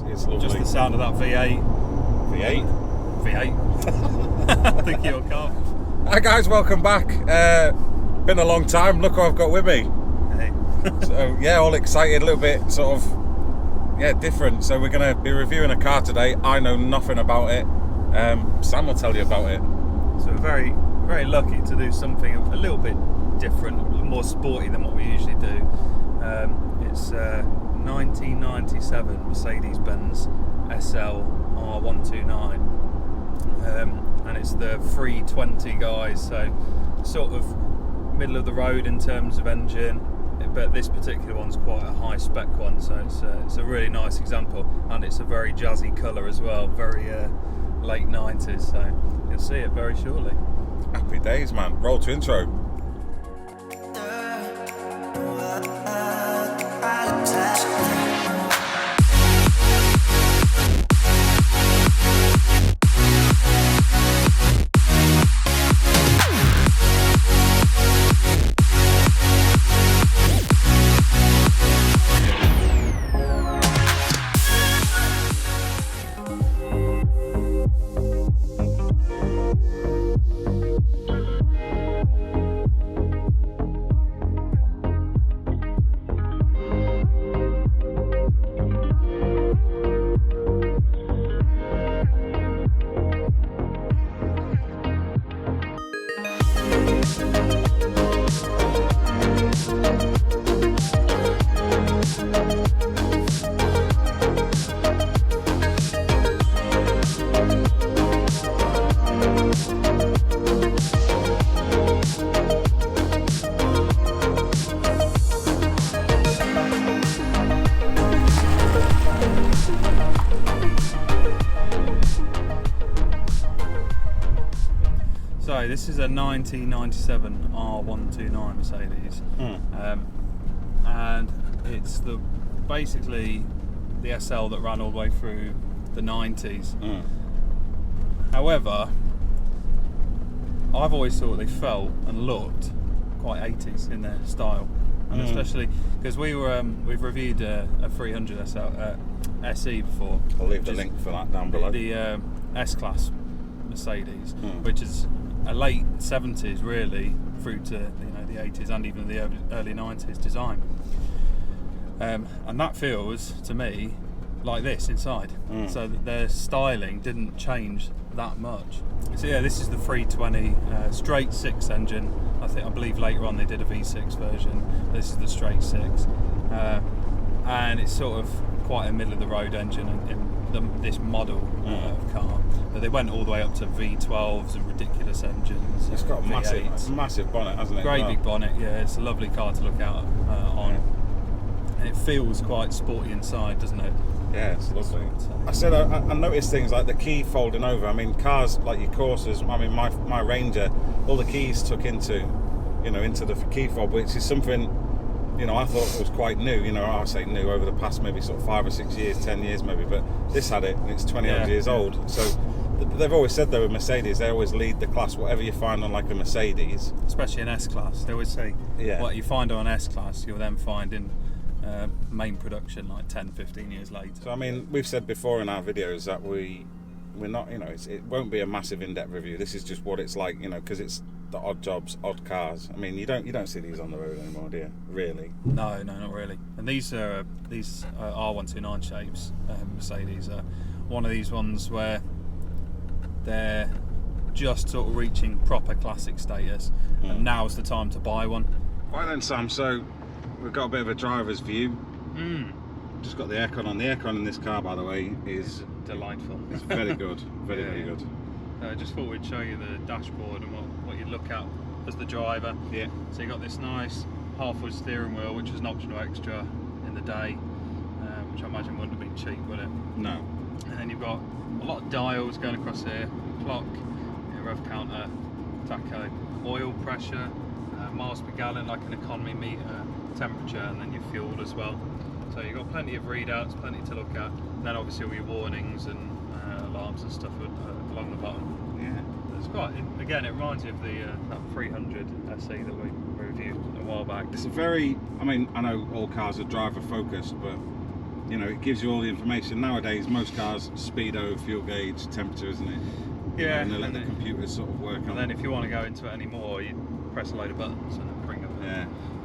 it's lovely. Just the sound of that V8. V8? I think you'll come. Hi guys, welcome back. Been a long time. Look what I've got with me. Hey. So yeah, all excited, a little bit sort of, different. So we're going to be reviewing a car today. I know nothing about it. Sam will tell you about it. So we're very, very lucky to do something a little bit different, more sporty than what we usually do. It's 1997 Mercedes-Benz SL R129, and it's the 320 guys, so sort of middle of the road in terms of engine, but this particular one's quite a high spec one, so it's a really nice example, and it's a very jazzy colour as well, very late 90s, so you'll see it very shortly. Happy days, man. Roll to intro. So this is a 1997 R129 Mercedes, and it's basically the SL that ran all the way through the 90s. However, I've always thought they felt and looked quite 80s in their style, and especially because we've reviewed a 300 SL SE before. I'll leave the link for that down below. The S-Class Mercedes, which is a late 70s really through to the 80s and even the early 90s design, and that feels to me like this inside, so that their styling didn't change that much. So yeah, this is the 320 straight 6 engine. I believe later on they did a V6 version. This is the straight 6, and it's sort of quite a middle of the road engine in this model of car. But they went all the way up to V12s and ridiculous engines. It's got a V8s. massive bonnet, hasn't it? Great big bonnet, yeah. It's a lovely car to look out on. Yeah. And it feels quite sporty inside, doesn't it? Yeah, it's lovely. I said I noticed things like the key folding over. I mean, cars like your Corsas, I mean, my Ranger, all the keys took into the key fob, which is something, I thought it was quite new. I say new over the past maybe sort of 5 or 6 years, 10 years maybe, but this had it and it's 20 odd years old. So they've always said though with Mercedes, they always lead the class. Whatever you find on like a Mercedes, especially an S-Class, they always say what you find on an S-Class, you'll then find in main production like 10-15 years later. So I mean, we've said before in our videos that we're not, it won't be a massive in-depth review. This is just what it's like, because it's the odd jobs, odd cars. I mean, you don't see these on the road anymore, do you? Really? No, not really. And these R129 shapes, Mercedes, are one of these ones where they're just sort of reaching proper classic status, and now's the time to buy one. Right then, Sam. So we've got a bit of a driver's view. Just got the aircon on. The aircon in this car, by the way, is delightful. It's very good, very good. Just thought we'd show you the dashboard and what you look at as the driver. Yeah. So you got this nice half-wood steering wheel, which was an optional extra in the day, which I imagine wouldn't have been cheap, would it? No. And then you've got a lot of dials going across here, clock, rev counter, tacho, oil pressure, miles per gallon, like an economy meter, temperature, and then your fuel as well. So you've got plenty of readouts, plenty to look at, and then obviously all your warnings and alarms and stuff along the bottom. Yeah, it's quite, again, it reminds you of the that 300 SE that we reviewed a while back. It's a very, I mean, I know all cars are driver focused, but you know, it gives you all the information. Nowadays, most cars, speedo, fuel gauge, temperature, isn't it? Yeah. And they let the computers sort of work on. And then if you want to go into it anymore, you press a load of buttons and it'll bring up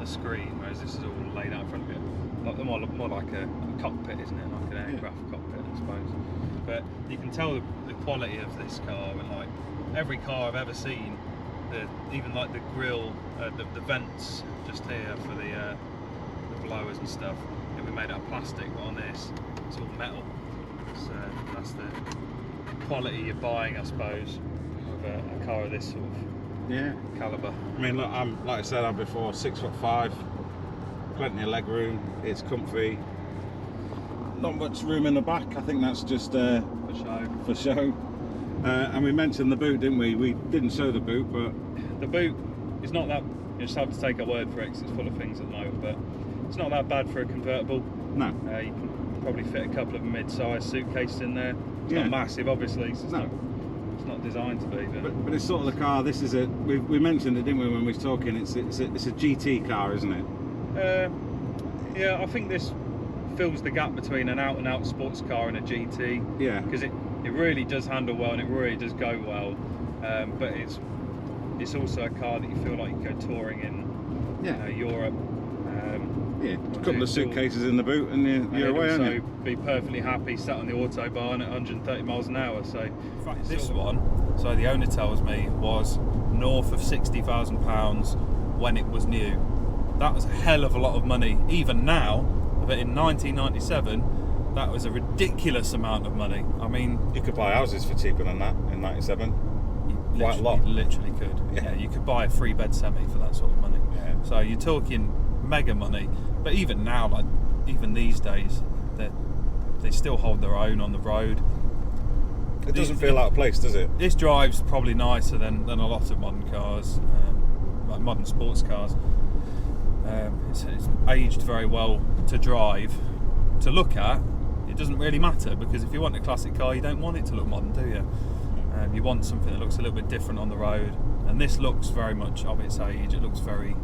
a screen, whereas this is all laid out in front of you. More like a cockpit, isn't it? Like an aircraft cockpit, I suppose. But you can tell the quality of this car, and like every car I've ever seen, even like the grille, the vents just here for the blowers and stuff, it'll be made out of plastic, but on this it's all metal. So that's the quality you're buying, I suppose, of a car of this sort of calibre. I mean, look, like I said before, 6'5", plenty of leg room. It's comfy. Not much room in the back. I think that's just for show. And we mentioned the boot, didn't we? We didn't show the boot, but the boot is not that. You just have to take our word for it, 'cause it's full of things at the moment. But it's not that bad for a convertible. No. You can probably fit a couple of mid-sized suitcases in there. It's not massive, obviously. So it's not designed to be. But it's sort of the car. This is we mentioned it, didn't we, when we was talking? It's a GT car, isn't it? Yeah, I think this fills the gap between an out-and-out sports car and a GT. Yeah. Because it really does handle well and it really does go well. But it's also a car that you feel like you can go touring in Europe. A couple of suitcases in the boot and you're away, aren't you? Be perfectly happy sat on the autobahn at 130 miles an hour. So in fact, this one, so the owner tells me, was north of £60,000 when it was new. That was a hell of a lot of money. Even now, but in 1997, that was a ridiculous amount of money. I mean, you could buy houses for cheaper than that in 97. Quite a lot. You literally could. Yeah, you could buy a 3-bed semi for that sort of money. Yeah. So you're talking mega money. But even now, like even these days, they still hold their own on the road. It doesn't feel out of place, does it? This drive's probably nicer than a lot of modern cars, like modern sports cars. It's aged very well to drive. To look at, it doesn't really matter, because if you want a classic car, you don't want it to look modern, do you? You want something that looks a little bit different on the road, and this looks very much of its age. It looks very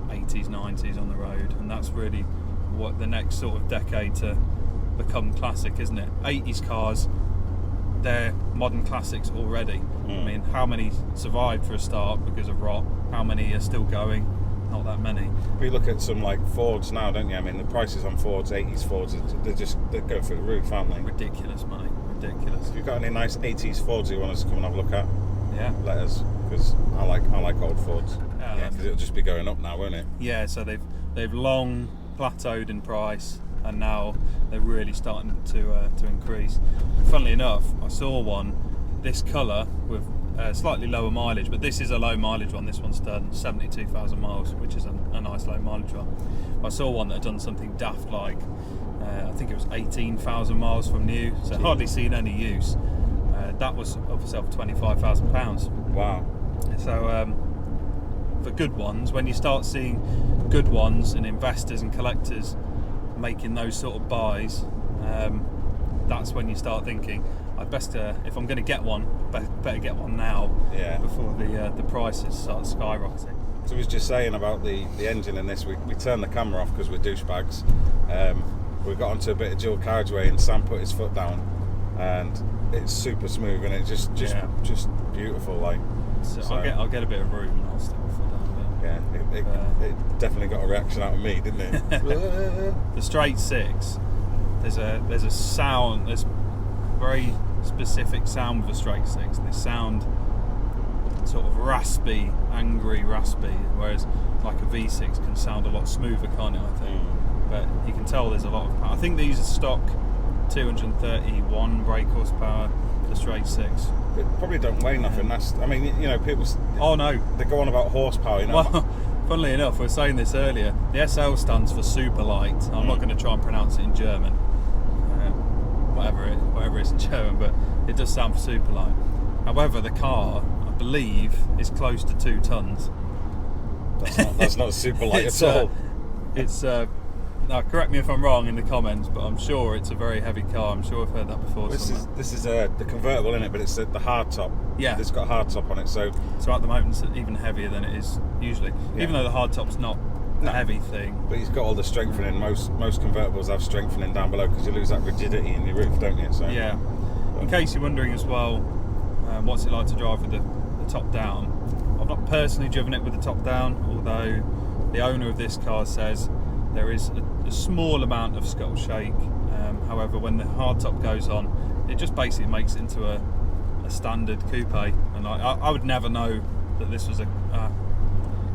80s, 90s on the road, and that's really what the next sort of decade to become classic, isn't it? 80s cars, they're modern classics already. I mean, how many survived for a start because of rot? How many are still going? Not that many. We look at some like Fords now, don't you? I mean, the prices on Fords, 80s Fords, they go through the roof, aren't they? Ridiculous money, ridiculous. If you've got any nice 80s Fords you want us to come and have a look at, yeah, let us, because I like old Fords. Yeah, because it'll just be going up now, won't it? Yeah, so they've long plateaued in price, and now they're really starting to increase. Funnily enough, I saw one this colour with slightly lower mileage, but this is a low mileage one. This one's done 72,000 miles, which is a nice low mileage one. I saw one that had done something daft like I think it was 18,000 miles from new, so hardly seen any use. That was of itself £25,000. Wow. So for good ones, when you start seeing good ones and investors and collectors making those sort of buys, that's when you start thinking, I'd best, if I'm going to get one, better get one now, before the prices start skyrocketing. So I was just saying about the engine in this. We turned the camera off because we're douchebags. We got onto a bit of dual carriageway and Sam put his foot down, and it's super smooth and it's just beautiful. Like, so I'll get a bit of room and I'll stick my foot down a bit. Yeah, it definitely got a reaction out of me, didn't it? The straight six, there's a sound. There's very specific sound with a straight six. They sound sort of raspy, angry, raspy, whereas like a V6 can sound a lot smoother, can't it? I think, but you can tell there's a lot of power. I think these are stock 231 brake horsepower. The straight six. It probably don't weigh nothing. That's, I mean, you know, people. Oh no, they go on about horsepower. You know. Well, funnily enough, we were saying this earlier. The SL stands for super light. I'm not going to try and pronounce it in German. Whatever it is in German, but it does stand for super light. However, the car, I believe, is close to 2 tons. That's not super light at all. It's now, correct me if I'm wrong in the comments, but I'm sure it's a very heavy car. I'm sure I've heard that before. This is the convertible in it, but it's the hard top. Yeah, it's got a hard top on it, so at the moment it's even heavier than it is usually. Even though the hard top's not a heavy thing. But he's got all the strengthening. Most convertibles have strengthening down below because you lose that rigidity in your roof, don't you? So yeah. In case you're wondering as well, what's it like to drive with the top down? I've not personally driven it with the top down, although the owner of this car says there is a small amount of scuttle shake. However, when the hardtop goes on, it just basically makes it into a standard coupe, and I would never know that this was a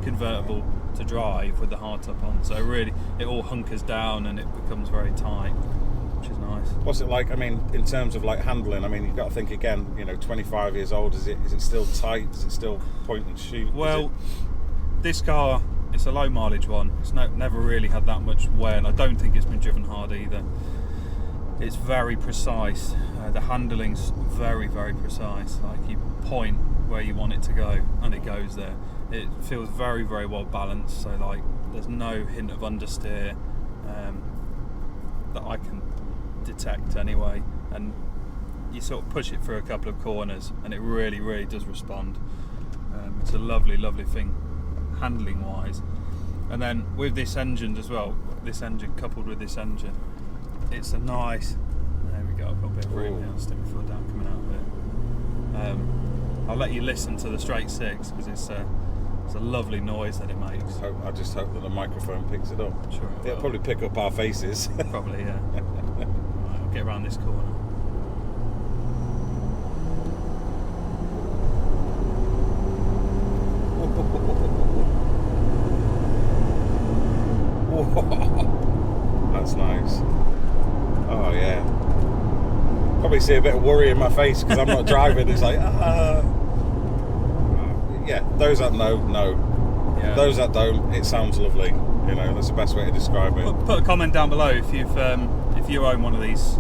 convertible to drive with the hardtop on. So really, it all hunkers down and it becomes very tight, which is nice. What's it like? I mean, in terms of like handling, I mean, you've got to think again. 25 years old. Is it still tight? Is it still point and shoot? Well, this car, it's a low mileage one. It's never really had that much wear, and I don't think it's been driven hard either. It's very precise. The handling's very, very precise. Like, you point where you want it to go and it goes there. It feels very, very well balanced, so like there's no hint of understeer that I can detect anyway, and you sort of push it through a couple of corners and it really, really does respond. It's a lovely, lovely thing handling wise. And then with this engine as well, this engine coupled with this engine, it's a nice, there we go, I've got a bit of room here, I'll stick my foot down coming out of it. I'll let you listen to the straight six because it's a lovely noise that it makes. I just hope that the microphone picks it up. Sure. It'll probably pick up our faces. Probably, yeah. Right, I'll get around this corner. That's nice. Oh yeah. Probably see a bit of worry in my face because I'm not driving. It's like, yeah. Those that know. Yeah. Those that don't, it sounds lovely. That's the best way to describe it. Put a comment down below if you own one of these,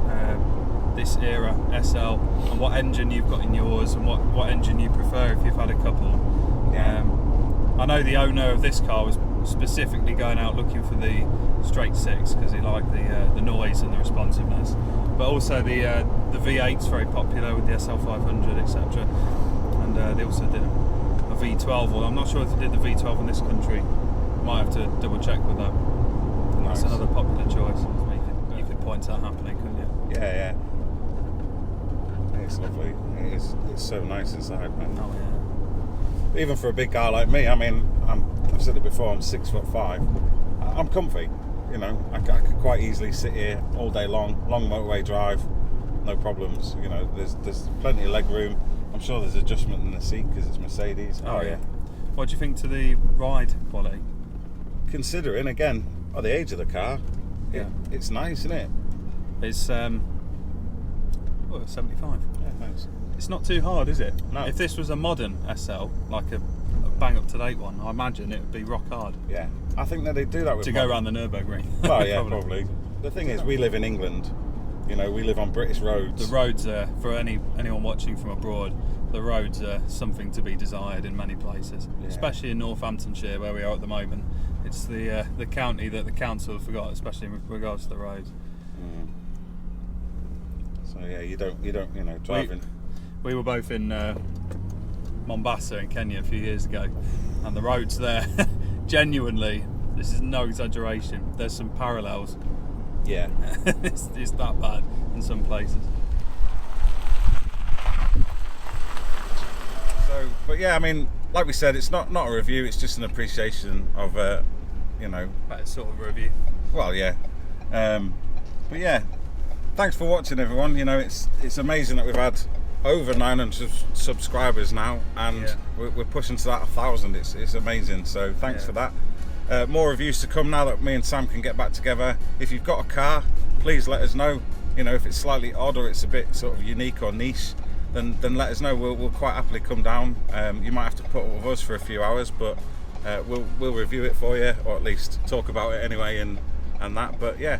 this era SL, and what engine you've got in yours, and what engine you prefer if you've had a couple. Yeah. I know the owner of this car was specifically going out looking for the straight six because he liked the noise and the responsiveness, but also the V8's very popular with the SL500, etc. And they also did a V12, although I'm not sure if they did the V12 in this country. Might have to double check with that. Nice. That's another popular choice. You could point to that happening, couldn't you? Yeah. It's lovely. It's so nice inside, man. Oh yeah. Even for a big guy like me, I mean, I've said it before, I'm 6'5". I'm comfy. I could quite easily sit here all day long motorway drive, no problems. There's plenty of leg room. I'm sure there's adjustment in the seat because it's Mercedes. Oh yeah. What do you think to the ride quality? Considering again, the age of the car, it's nice, isn't it? It's 75. Yeah, nice. It's not too hard, is it? No. If this was a modern SL, like a bang up to date one, I imagine it would be rock hard. Yeah, I think that they do that with to go around the Nürburgring. Well, yeah, probably. The thing is, we live in England. We live on British roads. The roads are, for anyone watching from abroad, the roads are something to be desired in many places, especially in Northamptonshire where we are at the moment. It's the county that the council forgot, especially in regards to the roads. So yeah, you don't driving. We were both in Mombasa in Kenya a few years ago, and the roads there, genuinely, this is no exaggeration, there's some parallels. Yeah. It's that bad in some places. So, but yeah, I mean, like we said, it's not a review, it's just an appreciation of, That sort of review. Well, yeah. But yeah, thanks for watching, everyone. It's amazing that we've had over 900 subscribers now, and we're pushing to that 1,000. It's amazing. So thanks for that. More reviews to come now that me and Sam can get back together. If you've got a car, please let us know. If it's slightly odd or it's a bit sort of unique or niche, then let us know. We'll quite happily come down. You might have to put up with us for a few hours, but we'll review it for you, or at least talk about it anyway, and that. But yeah,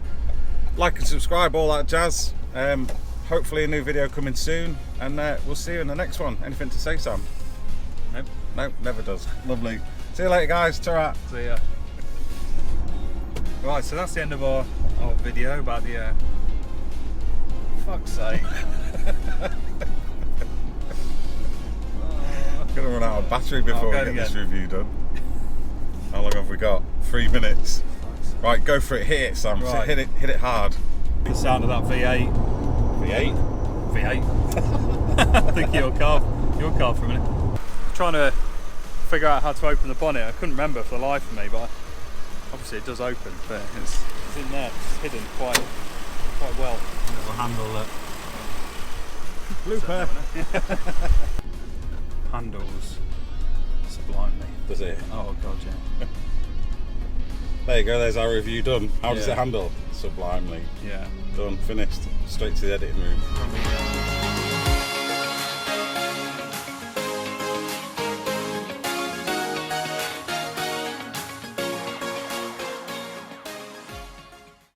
like and subscribe, all that jazz. Hopefully a new video coming soon, and we'll see you in the next one. Anything to say, Sam? Nope, never does. Lovely. See you later, guys. Ta-ra. See ya. Right, so that's the end of our video about the fuck's sake. Gonna run out of battery before we get this review done. How long have we got? 3 minutes. Right, go for it. Hit it, Sam. Right. Hit it hard. The sound of that V8. V8. V8. I think your car for a minute. Trying to figure out how to open the bonnet. I couldn't remember for the life of me, but obviously it does open, but it's in there, it's hidden quite well. Little handle that. Blooper. Handles sublimely. Does it? Oh god, yeah. There you go, there's our review done. How does Yeah. it handle? Sublimely. Yeah. Done, finished. Straight to the editing room.